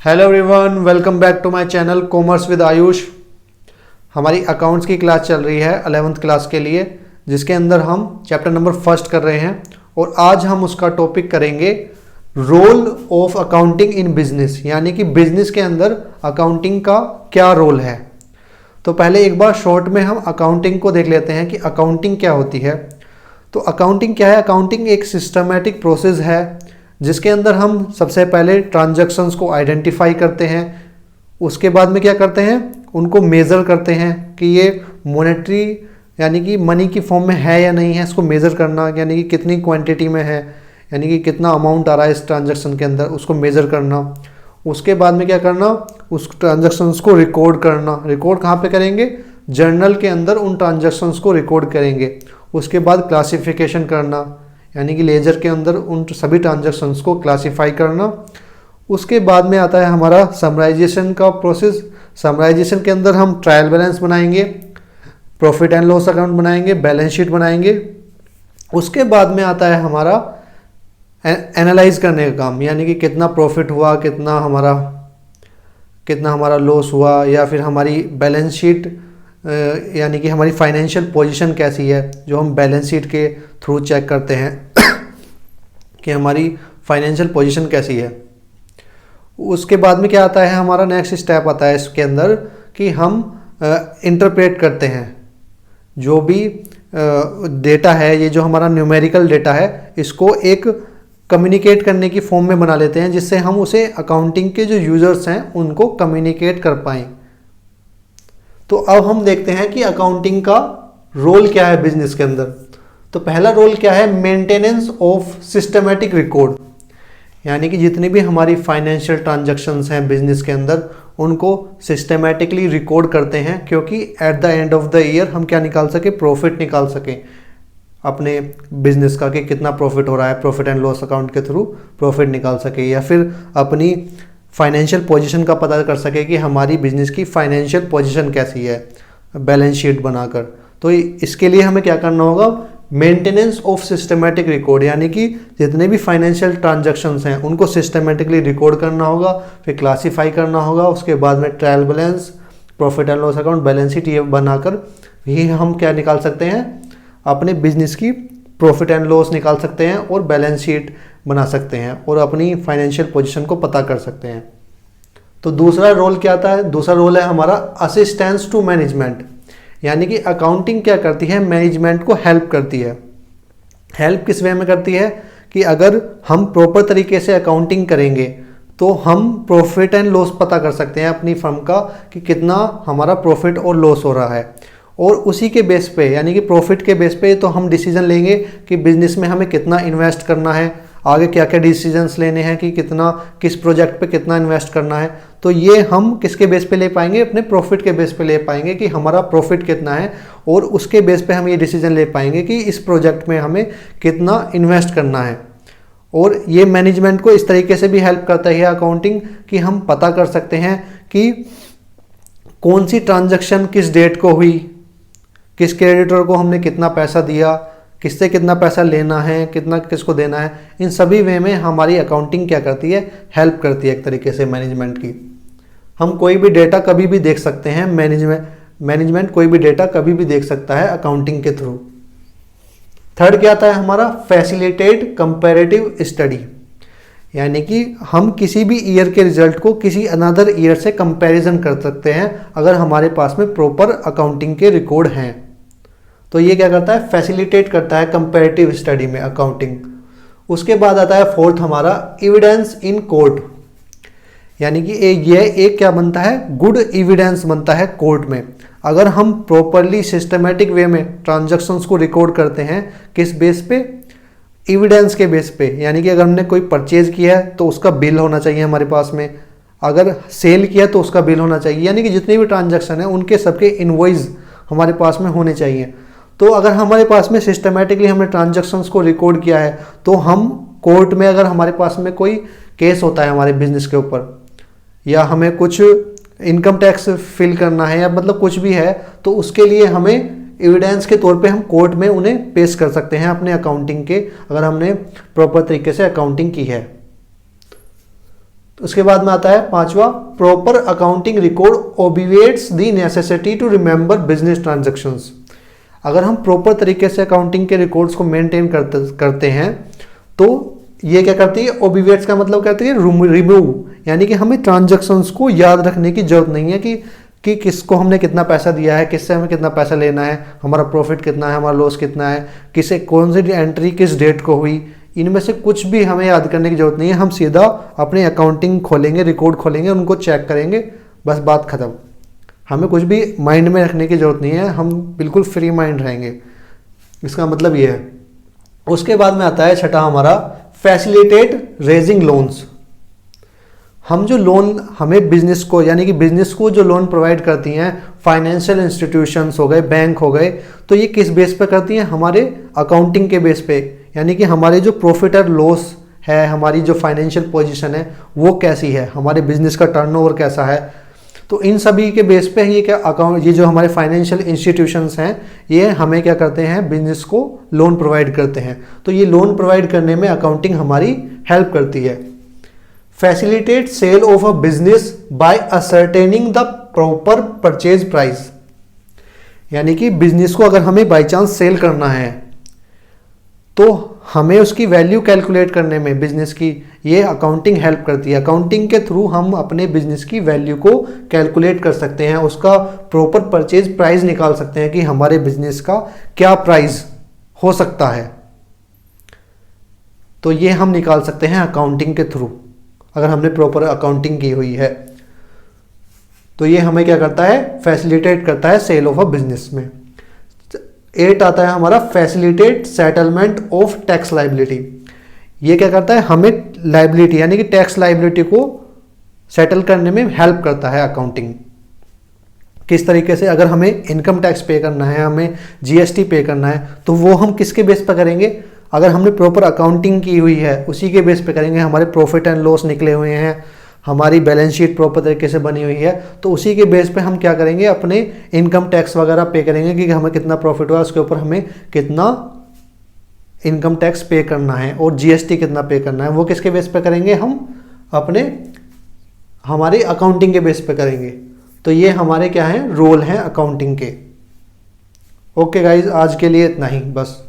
Hello everyone, welcome back to my channel commerce with Ayush. हमारी accounts की class चल रही है 11th क्लास के लिए, जिसके अंदर हम चैप्टर नंबर फर्स्ट कर रहे हैं और आज हम उसका टॉपिक करेंगे role of accounting in business, यानी कि बिजनेस के अंदर अकाउंटिंग का क्या रोल है। तो पहले एक बार शॉर्ट में हम अकाउंटिंग को देख लेते हैं कि अकाउंटिंग क्या होती है। तो अकाउंटिंग क्या है? अकाउंटिंग एक सिस्टमैटिक प्रोसेस है जिसके अंदर हम सबसे पहले ट्रांजैक्शंस को आइडेंटिफाई करते हैं। उसके बाद में क्या करते हैं, उनको मेज़र करते हैं कि ये मॉनेटरी यानी कि मनी की फॉर्म में है या नहीं है। इसको मेज़र करना यानी कि कितनी क्वांटिटी में है, यानी कि कितना अमाउंट आ रहा है इस ट्रांजैक्शन के अंदर, उसको मेज़र करना। उसके बाद में क्या करना, उस ट्रांजैक्शंस को रिकॉर्ड करना। रिकॉर्ड कहाँ पे करेंगे? जर्नल के अंदर उन ट्रांजैक्शंस को रिकॉर्ड करेंगे। उसके बाद क्लासिफिकेशन करना, यानी कि लेजर के अंदर उन सभी ट्रांजैक्शंस को क्लासिफाई करना। उसके बाद में आता है हमारा समराइजेशन का प्रोसेस। समराइजेशन के अंदर हम ट्रायल बैलेंस बनाएंगे, प्रॉफिट एंड लॉस अकाउंट बनाएंगे, बैलेंस शीट बनाएंगे। उसके बाद में आता है हमारा एनालाइज करने का काम, यानी कि कितना प्रॉफिट हुआ, कितना हमारा लॉस हुआ, या फिर हमारी बैलेंस शीट यानी कि हमारी फाइनेंशियल पोजीशन कैसी है, जो हम बैलेंस शीट के थ्रू चेक करते हैं कि हमारी फाइनेंशियल पोजीशन कैसी है। उसके बाद में क्या आता है, हमारा नेक्स्ट स्टेप आता है इसके अंदर कि हम इंटरप्रेट करते हैं जो भी डेटा है, ये जो हमारा न्यूमेरिकल डेटा है, इसको एक कम्युनिकेट करने की फॉर्म में बना लेते हैं, जिससे हम उसे अकाउंटिंग के जो यूजर्स हैं उनको कम्युनिकेट कर पाएँ। तो अब हम देखते हैं कि अकाउंटिंग का रोल क्या है बिजनेस के अंदर। तो पहला रोल क्या है? मेंटेनेंस ऑफ सिस्टमैटिक रिकॉर्ड, यानी कि जितनी भी हमारी फाइनेंशियल ट्रांजैक्शंस हैं बिजनेस के अंदर, उनको सिस्टमैटिकली रिकॉर्ड करते हैं, क्योंकि at the end of the year हम क्या निकाल सके, प्रॉफिट निकाल सकें अपने बिजनेस का, कि कितना प्रॉफिट हो रहा है, प्रॉफिट एंड लॉस अकाउंट के थ्रू प्रॉफिट निकाल सके, या फिर अपनी फाइनेंशियल पोजीशन का पता कर सके कि हमारी बिजनेस की फाइनेंशियल पोजीशन कैसी है, बैलेंस शीट बनाकर। तो इसके लिए हमें क्या करना होगा? मेंटेनेंस ऑफ सिस्टमैटिक रिकॉर्ड, यानी कि जितने भी फाइनेंशियल ट्रांजैक्शंस हैं उनको सिस्टमैटिकली रिकॉर्ड करना होगा, फिर क्लासीफाई करना होगा। उसके बाद में trial balance, profit and loss account, balance sheet, ये बनाकर ही हम क्या निकाल सकते हैं, अपने बिजनेस की प्रॉफिट एंड लॉस निकाल सकते हैं और बैलेंस शीट बना सकते हैं और अपनी फाइनेंशियल पोजीशन को पता कर सकते हैं। तो दूसरा रोल क्या आता है? दूसरा रोल है हमारा असिस्टेंस टू मैनेजमेंट, यानी कि अकाउंटिंग क्या करती है, मैनेजमेंट को हेल्प करती है। हेल्प किस वे में करती है कि अगर हम प्रॉपर तरीके से अकाउंटिंग करेंगे तो हम प्रॉफिट एंड लॉस पता कर सकते हैं अपनी फर्म का, कि कितना हमारा प्रॉफिट और लॉस हो रहा है, और उसी के बेस पे यानी कि प्रॉफिट के बेस पे तो हम डिसीजन लेंगे कि बिजनेस में हमें कितना इन्वेस्ट करना है, आगे क्या क्या डिसीजंस लेने हैं, कि किस प्रोजेक्ट पे कितना इन्वेस्ट करना है। तो ये हम किसके बेस पे ले पाएंगे? अपने प्रॉफिट के बेस पे ले पाएंगे कि हमारा प्रॉफिट कितना है, और उसके बेस पे हम ये डिसीजन ले पाएंगे कि इस प्रोजेक्ट में हमें कितना इन्वेस्ट करना है। और ये मैनेजमेंट को इस तरीके से भी हेल्प करता है अकाउंटिंग, कि हम पता कर सकते हैं कि कौन सी ट्रांजैक्शन किस डेट को हुई, किस क्रेडिटर को हमने कितना पैसा दिया, किससे कितना पैसा लेना है, कितना किसको देना है। इन सभी वे में हमारी अकाउंटिंग क्या करती है, हेल्प करती है एक तरीके से मैनेजमेंट की। हम कोई भी डेटा कभी भी देख सकते हैं, मैनेजमेंट कोई भी डेटा कभी भी देख सकता है अकाउंटिंग के थ्रू। थर्ड क्या आता है हमारा? फैसिलिटेट कंपैरेटिव स्टडी, यानी कि हम किसी भी ईयर के रिजल्ट को किसी अनदर ईयर से कंपैरिजन कर सकते हैं अगर हमारे पास में प्रॉपर अकाउंटिंग के रिकॉर्ड हैं। तो ये क्या करता है? फैसिलिटेट करता है कंपैरेटिव स्टडी में अकाउंटिंग। उसके बाद आता है फोर्थ हमारा एविडेंस इन कोर्ट, यानी कि ये एक क्या बनता है? गुड एविडेंस बनता है कोर्ट में। अगर हम प्रॉपरली सिस्टमैटिक वे में ट्रांजैक्शंस को रिकॉर्ड करते हैं, किस बेस पे? एविडेंस के बेस पे, यानी कि अगर हमने कोई परचेज किया है तो उसका बिल होना चाहिए हमारे पास में, अगर सेल किया तो उसका बिल होना चाहिए, यानी कि जितने भी ट्रांजैक्शन है उनके सबके इनवॉइस हमारे पास में होने चाहिए। तो अगर हमारे पास में सिस्टमैटिकली हमने ट्रांजैक्शंस को रिकॉर्ड किया है, तो हम कोर्ट में अगर हमारे पास में कोई केस होता है हमारे बिजनेस के ऊपर, या हमें कुछ इनकम टैक्स फिल करना है, या मतलब कुछ भी है, तो उसके लिए हमें एविडेंस के तौर पे हम कोर्ट में उन्हें पेश कर सकते हैं अपने अकाउंटिंग के, अगर हमने प्रॉपर तरीके से अकाउंटिंग की है। तो उसके बाद में आता है पांचवा, proper accounting record obviates the necessity to remember business transactions. अगर हम प्रॉपर तरीके से अकाउंटिंग के रिकॉर्ड्स को मेंटेन करते हैं तो ये क्या करती है, ओबिवेट्स का मतलब कहती है रिमूव, यानी कि हमें ट्रांजैक्शंस को याद रखने की जरूरत नहीं है कि किसको हमने कितना पैसा दिया है, किससे हमें कितना पैसा लेना है, हमारा प्रॉफिट कितना है, हमारा लॉस कितना है, किसे कौन सी एंट्री किस डेट को हुई, इनमें से कुछ भी हमें याद करने की जरूरत नहीं है। हम सीधा अपने अकाउंटिंग खोलेंगे, रिकॉर्ड खोलेंगे, उनको चेक करेंगे, बस बात खत्म। हमें कुछ भी माइंड में रखने की जरूरत नहीं है, हम बिल्कुल फ्री माइंड रहेंगे, इसका मतलब ये है। उसके बाद में आता है छठा हमारा, फैसिलिटेट रेजिंग लोन्स। हम जो लोन हमें बिजनेस को, यानी कि बिजनेस को जो लोन प्रोवाइड करती हैं फाइनेंशियल इंस्टीट्यूशंस हो गए, बैंक हो गए, तो ये किस बेस पे करती हैं, हमारे अकाउंटिंग के बेस पे, यानी कि हमारे जो प्रॉफिट और लॉस है, हमारी जो फाइनेंशियल पोजीशन है वो कैसी है, हमारे बिजनेस का टर्नओवर कैसा है, तो इन सभी के बेस पे ये क्या अकाउंट, ये जो हमारे फाइनेंशियल इंस्टीट्यूशंस हैं ये हमें क्या करते हैं, बिजनेस को लोन प्रोवाइड करते हैं। तो ये लोन प्रोवाइड करने में अकाउंटिंग हमारी हेल्प करती है। Facilitate sale of a business by ascertaining the proper purchase price, यानी कि बिजनेस को अगर हमें बाई चांस सेल करना है तो हमें उसकी वैल्यू कैलकुलेट करने में बिजनेस की ये अकाउंटिंग हेल्प करती है। अकाउंटिंग के थ्रू हम अपने बिजनेस की वैल्यू को कैलकुलेट कर सकते हैं, उसका प्रॉपर परचेज प्राइस निकाल सकते हैं कि हमारे बिजनेस का क्या प्राइस हो सकता है। तो ये हम निकाल सकते हैं अकाउंटिंग के थ्रू, अगर हमने प्रॉपर अकाउंटिंग की हुई है तो ये हमें क्या करता है, फैसिलिटेट करता है सेल ऑफ अ बिजनेस में। 8 आता है हमारा, facilitate settlement of tax liability. ये क्या करता है, हमें लाइबिलिटी यानी कि टैक्स लाइबिलिटी को सेटल करने में हेल्प करता है अकाउंटिंग। किस तरीके से, अगर हमें इनकम टैक्स पे करना है, हमें जीएसटी पे करना है, तो वो हम किसके बेस पर करेंगे, अगर हमने प्रॉपर अकाउंटिंग की हुई है उसी के बेस पे करेंगे। हमारे प्रॉफिट एंड लॉस निकले हुए हैं, हमारी बैलेंस शीट प्रॉपर तरीके से बनी हुई है, तो उसी के बेस पे हम क्या करेंगे, अपने इनकम टैक्स वगैरह पे करेंगे कि हमें कितना प्रॉफिट हुआ, उसके ऊपर हमें कितना इनकम टैक्स पे करना है और जीएसटी कितना पे करना है, वो किसके बेस पे करेंगे, हम अपने हमारी अकाउंटिंग के बेस पे करेंगे। तो ये हमारे क्या हैं, रोल हैं अकाउंटिंग के। ओके गाइज, आज के लिए इतना ही बस।